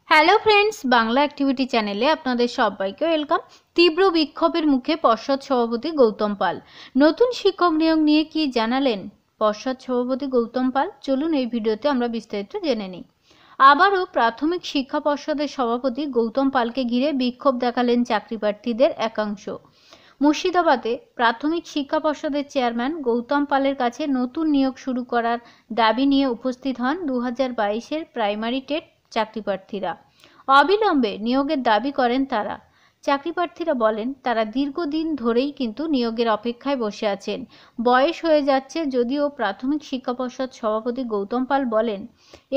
Hello friends, Bangla activity চ্যানেলে আপনাদের সবাইকে ওয়েলকাম। তীব্র বিক্ষোভের মুখে পর্ষদ সভাপতি গৌতম পাল। নতুন শিক্ষক নিয়োগ নিয়ে কি জানালেন পর্ষদ সভাপতি গৌতম পাল? চলুন এই ভিডিওতে আমরা বিস্তারিত জেনে নিই। আবারও প্রাথমিক শিক্ষা পর্ষদের সভাপতি গৌতম পালকে ঘিরে বিক্ষোভ দেখালেন চাকরি প্রার্থীদের একাংশ। মুর্শিদাবাদে প্রাথমিক শিক্ষা পর্ষদের চেয়ারম্যান গৌতম পালের কাছে নতুন নিয়োগ শুরু করার দাবি নিয়ে উপস্থিত হন 2022-এর প্রাইমারি টেট চাকরি প্রার্থীরা। অবিলম্বে নিয়োগের দাবি করেন তারা। চাকরি প্রার্থীরা বলেন তারা দীর্ঘদিন ধরেই কিন্তু নিয়োগের অপেক্ষায় বসে আছেন। বয়স হয়ে যাচ্ছে, যদিও প্রাথমিক শিক্ষা পর্ষদ সভাপতি গৌতম পাল বলেন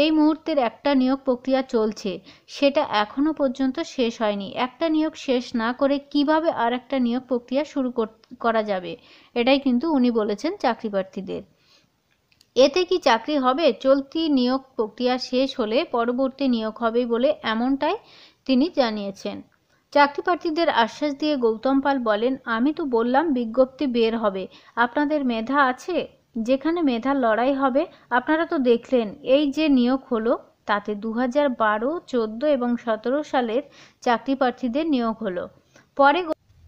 এই মুহূর্তের একটা নিয়োগ প্রক্রিয়া চলছে, সেটা এখনো পর্যন্ত শেষ হয়নি। একটা নিয়োগ শেষ না করে কিভাবে আর একটা নিয়োগ প্রক্রিয়া শুরু করা যাবে, এটাই কিন্তু উনি বলেছেন চাকরি প্রার্থীদের। এতে কি চাকরি হবে? চলতি নিয়োগ প্রক্রিয়া শেষ হলে পরবর্তী নিয়োগ হবে বলে এমনটাই তিনি জানিয়েছেন। চাকরি প্রার্থীদের আশ্বাস দিয়ে গৌতম পাল বলেন, আমি তো বললাম বিজ্ঞপ্তি বের হবে, আপনাদের মেধা আছে, যেখানে মেধার লড়াই হবে। আপনারা তো দেখলেন এই যে নিয়োগ হলো, তাতে 2012, 14 এবং 17 সালের চাকরি প্রার্থীদের নিয়োগ হলো।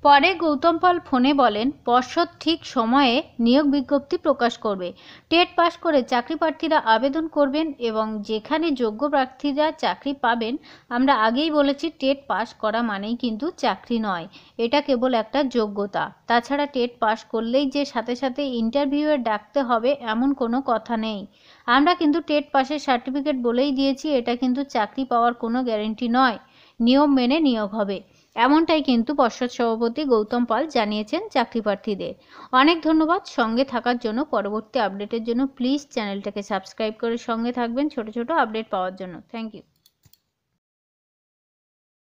পরে গৌতম পাল ফোনে বলেন পর্ষদ ঠিক সময়ে নিয়োগ বিজ্ঞপ্তি প্রকাশ করবে। টেট পাস করে চাকরি প্রার্থীরা আবেদন করবেন এবং যেখানে যোগ্য প্রার্থীরা চাকরি পাবেন। আমরা আগেই বলেছি টেট পাস করা মানেই কিন্তু চাকরি নয়, এটা কেবল একটা যোগ্যতা। তাছাড়া টেট পাস করলেই যে সাথে সাথে ইন্টারভিউয়ে ডাকতে হবে এমন কোনো কথা নেই। আমরা কিন্তু টেট পাসের সার্টিফিকেট বলেই দিয়েছি, এটা কিন্তু চাকরি পাওয়ার কোনো গ্যারেন্টি নয়। নিয়ম মেনে নিয়োগ হবে, এমনটাই কিন্তু পর্ষদ সভাপতি গৌতম পাল জানিয়েছেন চাকরি প্রার্থীদের। অনেক ধন্যবাদ সঙ্গে থাকার জন্য। পরবর্তী আপডেটের জন্য প্লিজ চ্যানেলটাকে সাবস্ক্রাইব করে সঙ্গে থাকবেন ছোট ছোট আপডেট পাওয়ার জন্য। Thank you.